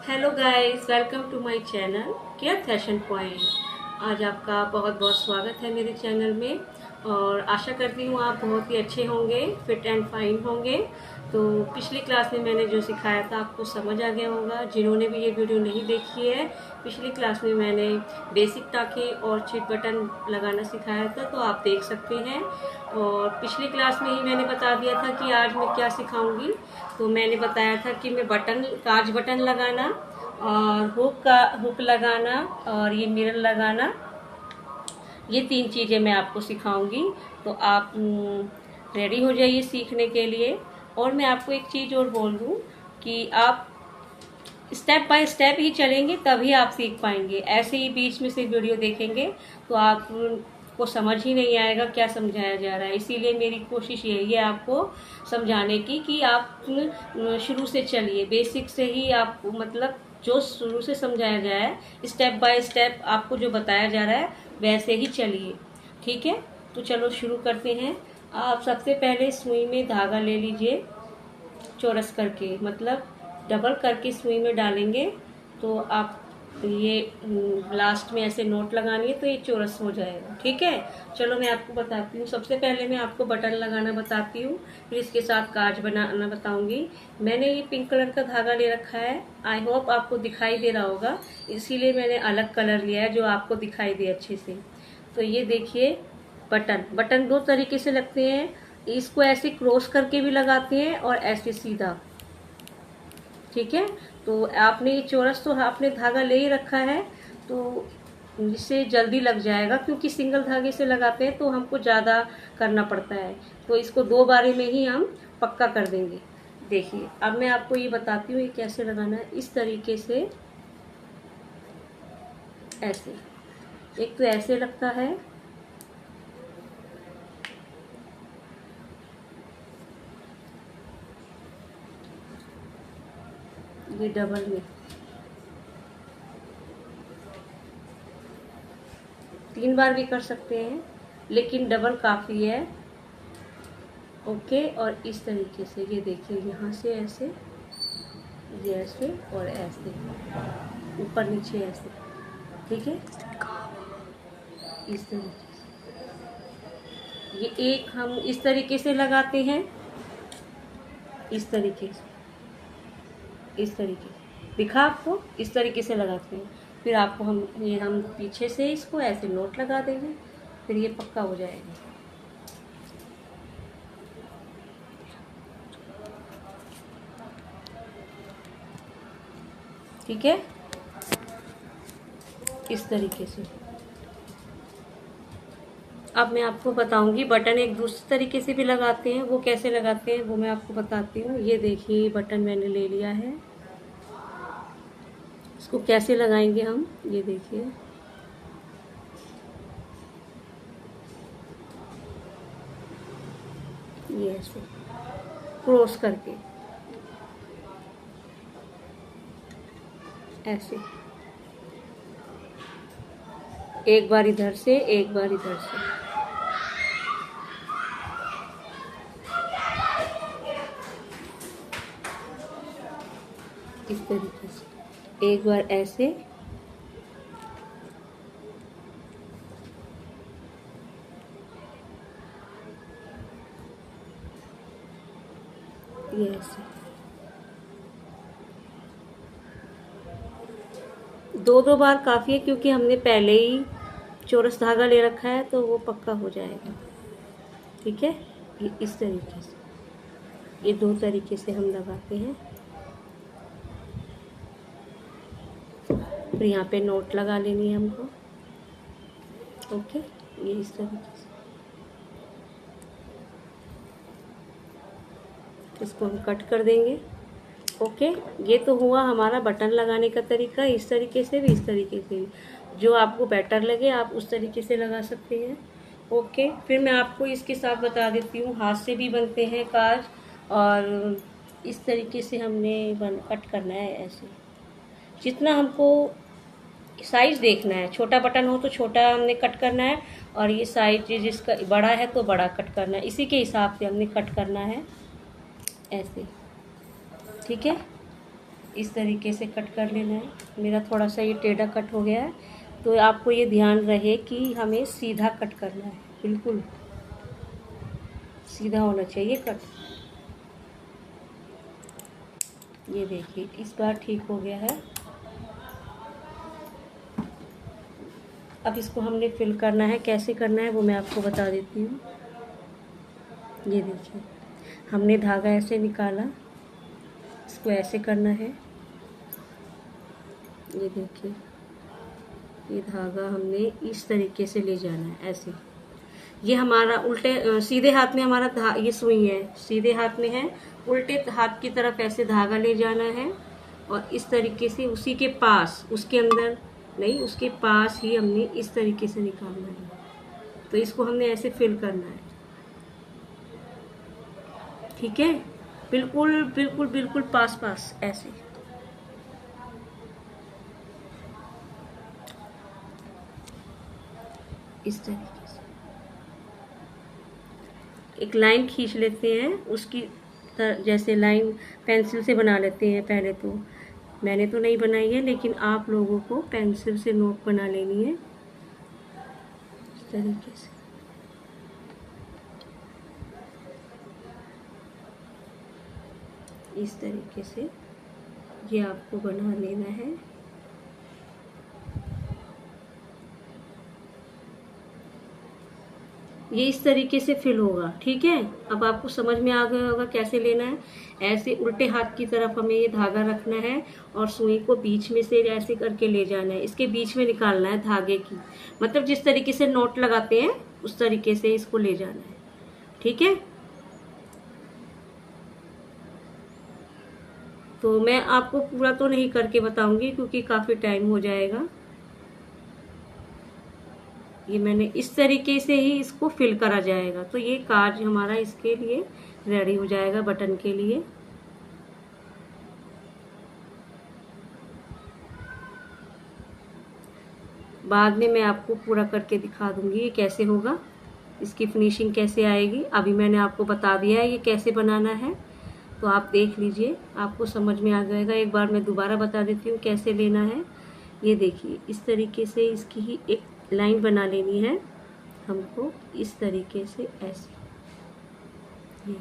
Hello guys, welcome to my channel care fashion point. आज आपका बहुत बहुत स्वागत है मेरे चैनल में और आशा करती हूँ आप बहुत ही अच्छे होंगे, फिट एंड फाइन होंगे। तो पिछली क्लास में मैंने जो सिखाया था आपको समझ आ गया होगा। जिन्होंने भी ये वीडियो नहीं देखी है, पिछली क्लास में मैंने बेसिक टाके और चिट बटन लगाना सिखाया था, तो आप देख सकते हैं। और पिछली क्लास में ही मैंने बता दिया था कि आज मैं क्या सिखाऊंगी। तो मैंने बताया था कि मैं काज बटन लगाना और हुक लगाना और ये मिरर लगाना, ये 3 चीज़ें मैं आपको सिखाऊंगी। तो आप रेडी हो जाइए सीखने के लिए। और मैं आपको एक चीज़ और बोल दूं कि आप स्टेप बाय स्टेप ही चलेंगे तभी आप सीख पाएंगे। ऐसे ही बीच में से वीडियो देखेंगे तो आप को समझ ही नहीं आएगा क्या समझाया जा रहा है। इसीलिए मेरी कोशिश यही है आपको समझाने की कि आप शुरू से चलिए, बेसिक से ही आप मतलब जो शुरू से समझाया गया है स्टेप बाय स्टेप आपको जो बताया जा रहा है वैसे ही चलिए। ठीक है, तो चलो शुरू करते हैं। आप सबसे पहले सुई में धागा ले लीजिए, चौरस करके मतलब डबल करके सुई में डालेंगे। तो आप ये लास्ट में ऐसे नोट लगानी है तो ये चौरस हो जाएगा। ठीक है, चलो मैं आपको बताती हूँ। सबसे पहले मैं आपको बटन लगाना बताती हूँ, फिर इसके साथ काज बनाना बताऊंगी। मैंने ये पिंक कलर का धागा ले रखा है, आई होप आपको दिखाई दे रहा होगा, इसीलिए मैंने अलग कलर लिया है जो आपको दिखाई दे अच्छे से। तो ये देखिए, बटन 2 तरीके से लगते हैं। इसको ऐसे क्रॉस करके भी लगाते हैं और ऐसे सीधा। ठीक है, तो आपने ये चौरस तो आपने धागा ले ही रखा है, तो इससे जल्दी लग जाएगा, क्योंकि सिंगल धागे से लगाते हैं तो हमको ज़्यादा करना पड़ता है। तो इसको 2 बारी में ही हम पक्का कर देंगे। देखिए, अब मैं आपको ये बताती हूँ ये कैसे लगाना है। इस तरीके से ऐसे, एक तो ऐसे लगता है, ये डबल में 3 बार भी कर सकते हैं, लेकिन डबल काफ़ी है। ओके, और इस तरीके से ये देखिए, यहाँ से ऐसे, ये ऐसे और ऐसे, ऊपर नीचे ऐसे। ठीक है, इस तरीके से ये एक हम इस तरीके से लगाते हैं, इस तरीके से, इस तरीके से दिखा आपको, इस तरीके से लगाते हैं। फिर आपको हम पीछे से इसको ऐसे नोट लगा देंगे, फिर ये पक्का हो जाएगा। ठीक है, इस तरीके से। अब मैं आपको बताऊंगी बटन एक दूसरे तरीके से भी लगाते हैं, वो कैसे लगाते हैं वो मैं आपको बताती हूँ। ये देखिए, बटन मैंने ले लिया है, इसको कैसे लगाएंगे हम, ये देखिए। ये ऐसे क्रॉस करके ऐसे, एक बार इधर से एक बार इधर से, इस तरीके से एक बार ऐसे, ये ऐसे। 2 बार काफ़ी है, क्योंकि हमने पहले ही चौरस धागा ले रखा है तो वो पक्का हो जाएगा। ठीक है, ये इस तरीके से, ये 2 तरीके से हम लगाते हैं। फिर यहाँ पे नोट लगा लेनी है हमको। ओके, ये इस तरीके से, इसको हम कट कर देंगे। ओके, ये तो हुआ हमारा बटन लगाने का तरीका। इस तरीके से भी, इस तरीके से भी, जो आपको बेटर लगे आप उस तरीके से लगा सकते हैं। ओके, फिर मैं आपको इसके साथ बता देती हूँ, हाथ से भी बनते हैं काज, और इस तरीके से हमने कट करना है ऐसे। जितना हमको साइज देखना है, छोटा बटन हो तो छोटा हमने कट करना है, और ये साइज जिसका बड़ा है तो बड़ा कट करना है, इसी के हिसाब से हमने कट करना है ऐसे। ठीक है, इस तरीके से कट कर लेना है। मेरा थोड़ा सा ये टेढ़ा कट हो गया है, तो आपको ये ध्यान रहे कि हमें सीधा कट करना है, बिल्कुल सीधा होना चाहिए कट। ये देखिए इस बार ठीक हो गया है। अब इसको हमने फिल करना है, कैसे करना है वो मैं आपको बता देती हूँ। ये देखिए हमने धागा ऐसे निकाला, इसको ऐसे करना है। ये देखिए ये धागा हमने इस तरीके से ले जाना है, ऐसे। ये हमारा उल्टे सीधे हाथ में हमारा ये सुई है, सीधे हाथ में है, उल्टे हाथ की तरफ ऐसे धागा ले जाना है और इस तरीके से उसी के पास, उसके अंदर नहीं, उसके पास ही हमने इस तरीके से निकालना है। तो इसको हमने ऐसे फिल करना है, ठीक है, बिल्कुल बिल्कुल बिल्कुल पास पास ऐसे। इस तरीके से एक लाइन खींच लेते हैं, उसकी जैसे लाइन पेंसिल से बना लेते हैं। पहले तो मैंने तो नहीं बनाई है, लेकिन आप लोगों को पेंसिल से नोक बना लेनी है इस तरीके से। इस तरीके से ये आपको बना लेना है। ये इस तरीके से फिल होगा, ठीक है। अब आपको समझ में आ गया होगा कैसे लेना है। ऐसे उल्टे हाथ की तरफ हमें ये धागा रखना है और सुई को बीच में से ऐसे करके ले जाना है, इसके बीच में निकालना है धागे की, मतलब जिस तरीके से नोट लगाते हैं उस तरीके से इसको ले जाना है, ठीक है। तो मैं आपको पूरा तो नहीं करके बताऊंगी क्योंकि काफ़ी टाइम हो जाएगा। ये मैंने इस तरीके से ही इसको फिल करा जाएगा, तो ये काज हमारा इसके लिए रेडी हो जाएगा, बटन के लिए। बाद में मैं आपको पूरा करके दिखा दूंगी ये कैसे होगा, इसकी फिनिशिंग कैसे आएगी। अभी मैंने आपको बता दिया है ये कैसे बनाना है, तो आप देख लीजिए, आपको समझ में आ जाएगा। एक बार मैं दोबारा बता देती हूँ कैसे लेना है। ये देखिए इस तरीके से इसकी ही एक लाइन बना लेनी है हमको, इस तरीके से ऐसे, ये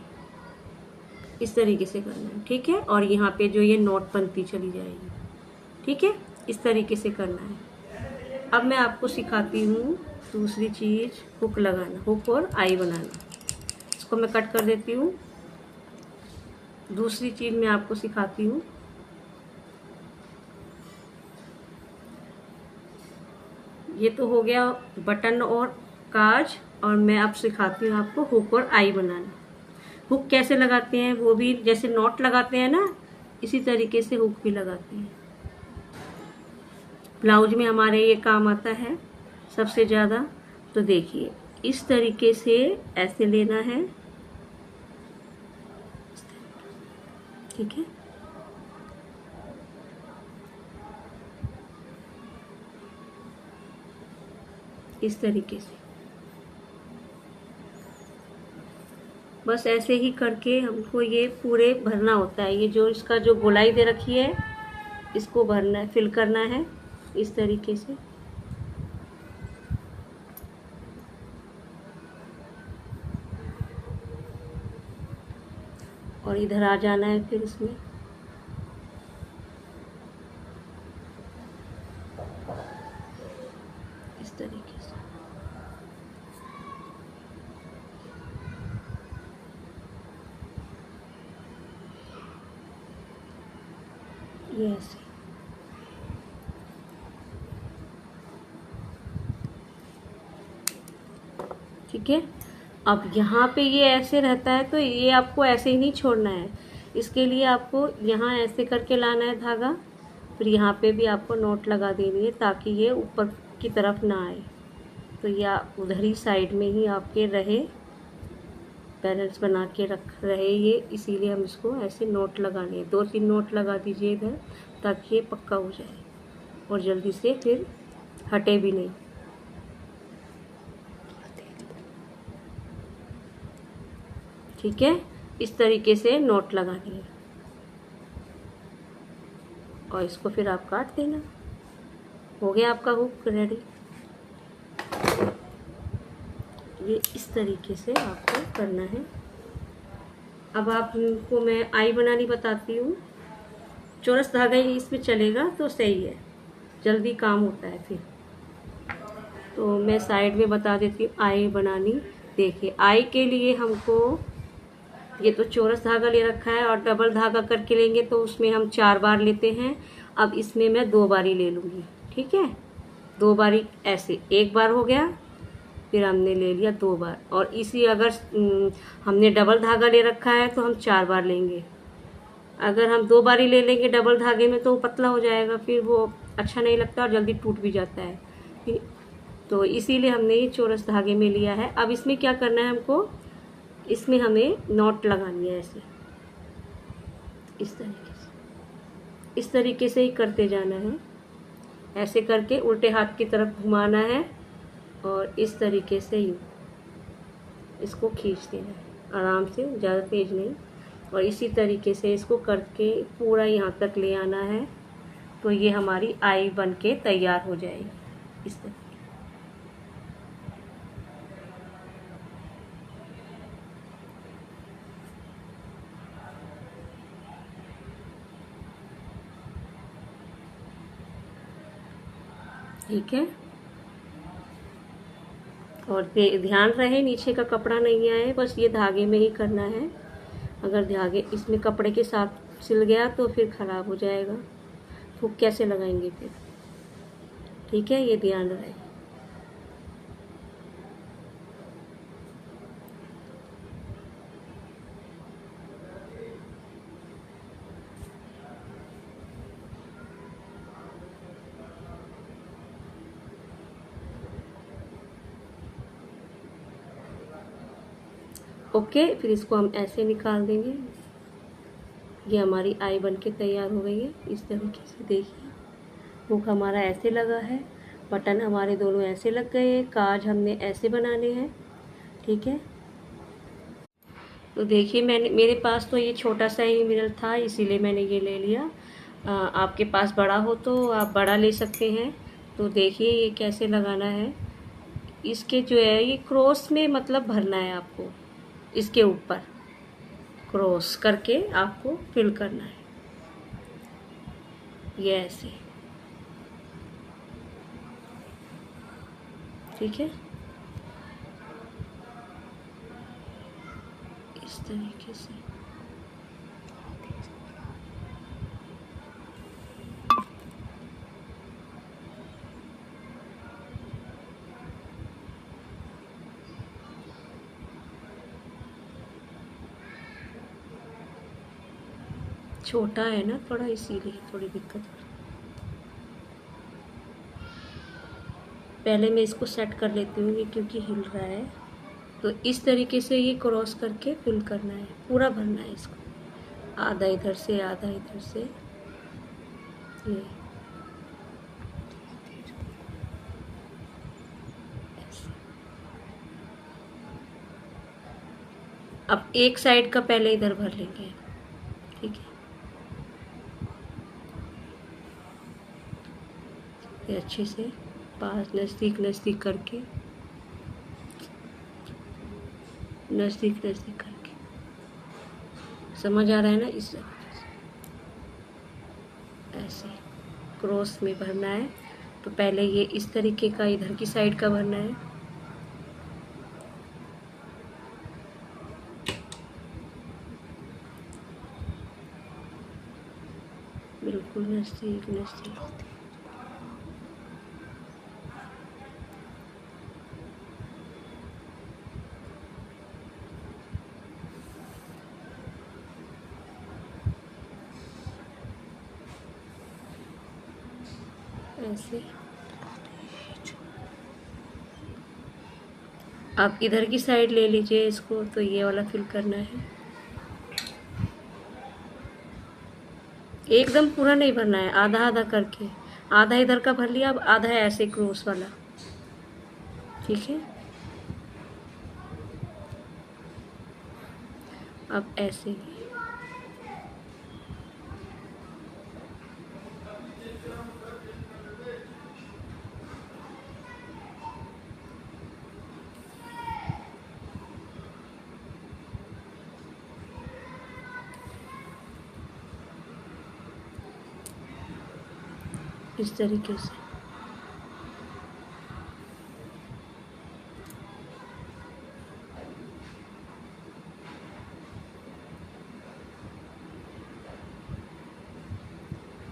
इस तरीके से करना है, ठीक है। और यहाँ पे जो ये नोट बनती चली जाएगी, ठीक है, इस तरीके से करना है। अब मैं आपको सिखाती हूँ दूसरी चीज़, हुक लगाना, हुक और आई बनाना। इसको मैं कट कर देती हूँ। दूसरी चीज़ मैं आपको सिखाती हूँ। ये तो हो गया बटन और काज, और मैं अब सिखाती हूँ आपको हुक और आई बनाना। हुक कैसे लगाते हैं वो भी, जैसे नॉट लगाते हैं ना, इसी तरीके से हुक भी लगाते हैं। ब्लाउज में हमारे ये काम आता है सबसे ज़्यादा। तो देखिए इस तरीके से ऐसे लेना है, ठीक है। इस तरीके से बस ऐसे ही करके हमको ये पूरे भरना होता है। ये जो इसका जो गोलाई दे रखी है इसको भरना है, फिल करना है इस तरीके से। और इधर आ जाना है फिर इसमें। इस तरीके से ये ऐसे, ठीक है। अब यहाँ पे ये ऐसे रहता है, तो ये आपको ऐसे ही नहीं छोड़ना है। इसके लिए आपको यहाँ ऐसे करके लाना है धागा, फिर यहाँ पे भी आपको नोट लगा देनी है ताकि ये ऊपर की तरफ ना आए। तो या उधर ही साइड में ही आपके रहे, बैलेंस बना के रख रहे ये, इसीलिए हम इसको ऐसे नोट लगाने हैं। 2-3 नोट लगा दीजिए इधर, ताकि ये पक्का हो जाए और जल्दी से फिर हटे भी नहीं। ठीक है, इस तरीके से नोट लगानी है। और इसको फिर आप काट देना। हो गया आपका हुक रेडी। ये इस तरीके से आपको करना है। अब आपको मैं आई बनानी बताती हूँ। चौरस धागा ही इसमें चलेगा तो सही है, जल्दी काम होता है फिर। तो मैं साइड में बता देती हूँ आई बनानी। देखिए आई के लिए हमको ये तो चौरस धागा ले रखा है और डबल धागा करके लेंगे तो उसमें हम 4 बार लेते हैं। अब इसमें मैं 2 बारी ले लूँगी, ठीक है। 2 बारी ऐसे, 1 बार हो गया, फिर हमने ले लिया 2 बार। और इसी अगर हमने डबल धागा ले रखा है तो हम 4 बार लेंगे। अगर हम 2 बारी ले लेंगे डबल धागे में तो वो पतला हो जाएगा, फिर वो अच्छा नहीं लगता और जल्दी टूट भी जाता है। तो इसीलिए हमने ये चौरस धागे में लिया है। अब इसमें क्या करना है हमको, इसमें हमें नॉट लगानी है ऐसे, इस तरीके से ही करते जाना है। ऐसे करके उल्टे हाथ की तरफ घुमाना है और इस तरीके से ही इसको खींच देना है आराम से, ज़्यादा तेज नहीं। और इसी तरीके से इसको करके पूरा यहाँ तक ले आना है। तो ये हमारी आई बन के तैयार हो जाएगी इस तरह। ठीक है। और ध्यान रहे नीचे का कपड़ा नहीं आए, बस ये धागे में ही करना है। अगर धागे इसमें कपड़े के साथ सिल गया तो फिर ख़राब हो जाएगा, हुक कैसे लगाएंगे फिर। ठीक है, ये ध्यान रहे। ओके, फिर इसको हम ऐसे निकाल देंगे। ये हमारी आई बन के तैयार हो गई है इस तरीके से। देखिए हुक हमारा ऐसे लगा है, बटन हमारे दोनों ऐसे लग गए, काज हमने ऐसे बनाने हैं। ठीक है, तो देखिए मेरे पास तो ये छोटा सा ही मिरर था इसीलिए मैंने ये ले लिया। आपके पास बड़ा हो तो आप बड़ा ले सकते हैं। तो देखिए ये कैसे लगाना है। इसके जो है ये क्रॉस में मतलब भरना है आपको, इसके ऊपर क्रॉस करके आपको फिल करना है ये ऐसे। ठीक है, इस तरीके से। छोटा है ना थोड़ा, इसीलिए थोड़ी दिक्कत हो रही। पहले मैं इसको सेट कर लेती हूँ ये क्योंकि हिल रहा है। तो इस तरीके से ये क्रॉस करके फिल करना है, पूरा भरना है इसको, आधा इधर से आधा इधर से। ये अब एक साइड का पहले इधर भर लेंगे। ठीक है, ये अच्छे से पास नज़दीक नज़दीक करके, नज़दीक नज़दीक करके, समझ आ रहा है ना। इस ऐसे क्रॉस में भरना है। तो पहले ये इस तरीके का इधर की साइड का भरना है। बिल्कुल नज़दीक नज़दीक। ऐसे आप इधर की साइड ले लीजिए इसको, तो ये वाला फिल करना है। एकदम पूरा नहीं भरना है, आधा आधा करके, आधा इधर का भर लिया, अब आधा ऐसे क्रॉस वाला। ठीक है, अब ऐसे इस तरीके से।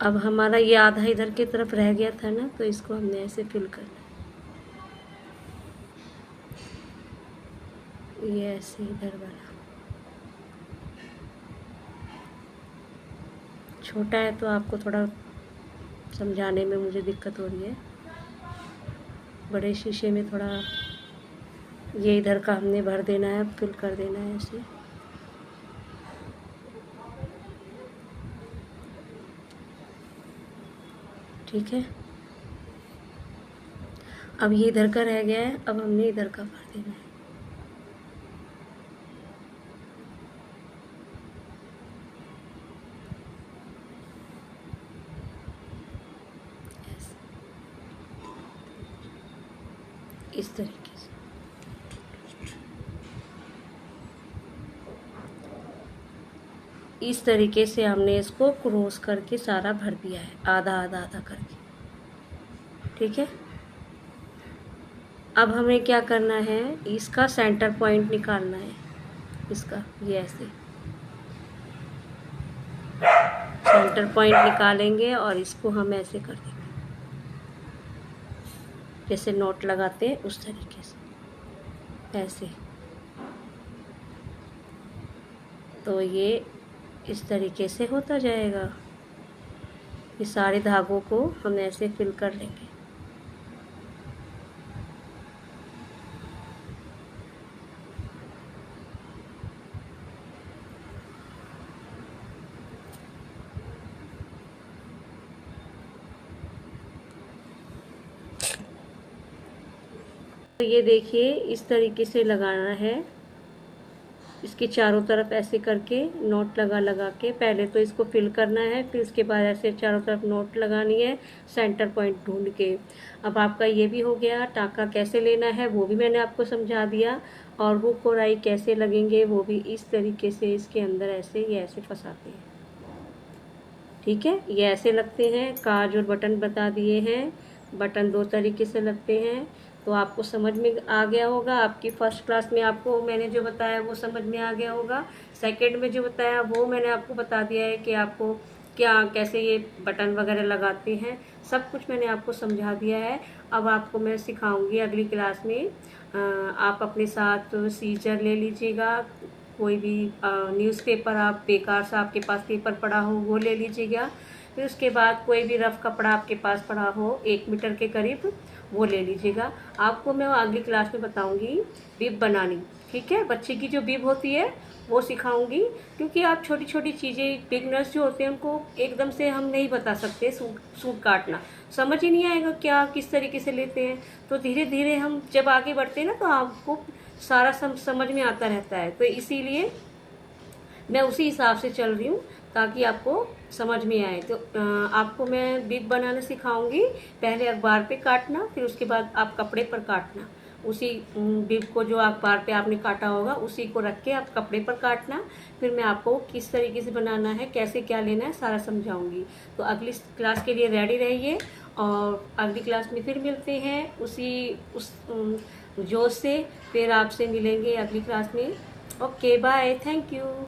अब हमारा ये आधा इधर की तरफ रह गया था ना, तो इसको हमने ऐसे फिल करना है, ये ऐसे इधर वाला। छोटा है तो आपको थोड़ा समझाने में मुझे दिक्कत हो रही है। बड़े शीशे में थोड़ा ये इधर का हमने भर देना है, फिल कर देना है ऐसे। ठीक है, अब ये इधर का रह गया है, अब हमने इधर का भर देना है। इस तरीके से। इस तरीके से हमने इसको क्रॉस करके सारा भर दिया है, आधा आधा आधा करके। ठीक है, अब हमें क्या करना है, इसका सेंटर पॉइंट निकालना है, इसका ये ऐसे सेंटर पॉइंट निकालेंगे और इसको हम ऐसे कर देंगे, जैसे नोट लगाते हैं उस तरीके से ऐसे। तो ये इस तरीके से होता जाएगा। ये सारे धागों को हम ऐसे फिल कर लेंगे। तो ये देखिए इस तरीके से लगाना है, इसके चारों तरफ ऐसे करके नोट लगा लगा के पहले तो इसको फिल करना है, फिर उसके बाद ऐसे चारों तरफ नोट लगानी है सेंटर पॉइंट ढूंढ के। अब आपका ये भी हो गया। टाँका कैसे लेना है वो भी मैंने आपको समझा दिया, और हुक और आई कैसे लगेंगे वो भी इस तरीके से इसके अंदर ऐसे ये ऐसे फंसाते हैं। ठीक है, ये ऐसे लगते हैं। काज और बटन बता दिए हैं, बटन 2 तरीके से लगते हैं। तो आपको समझ में आ गया होगा। आपकी फर्स्ट क्लास में आपको मैंने जो बताया वो समझ में आ गया होगा। सेकंड में जो बताया वो मैंने आपको बता दिया है कि आपको क्या कैसे ये बटन वगैरह लगाते हैं, सब कुछ मैंने आपको समझा दिया है। अब आपको मैं सिखाऊंगी अगली क्लास में। आप अपने साथ सीजर ले लीजिएगा, कोई भी न्यूज़पेपर, आप बेकार सा आपके पास पेपर पड़ा हो वो ले लीजिएगा। फिर उसके बाद कोई भी रफ़ कपड़ा आपके पास पड़ा हो 1 मीटर के करीब, वो ले लीजिएगा। आपको मैं अगली क्लास में बताऊंगी बिब बनानी। ठीक है, बच्चे की जो बिब होती है वो सिखाऊंगी, क्योंकि आप छोटी छोटी चीज़ें बिगनर्स जो होते हैं उनको एकदम से हम नहीं बता सकते। सूट काटना समझ ही नहीं आएगा क्या किस तरीके से लेते हैं, तो धीरे धीरे हम जब आगे बढ़ते हैं ना तो आपको सारा समझ में आता रहता है। तो इसीलिए मैं उसी हिसाब से चल रही हूँ ताकि आपको समझ में आए। तो आपको मैं बिब बनाना सिखाऊंगी। पहले अखबार पे काटना, फिर उसके बाद आप कपड़े पर काटना। उसी बिब को जो अखबार पे आपने काटा होगा उसी को रख के आप कपड़े पर काटना। फिर मैं आपको किस तरीके से बनाना है, कैसे क्या लेना है, सारा समझाऊंगी। तो अगली क्लास के लिए रेडी रहिए, और अगली क्लास में फिर मिलते हैं उस जोश से। फिर आपसे मिलेंगे अगली क्लास में। Okay bye, thank you.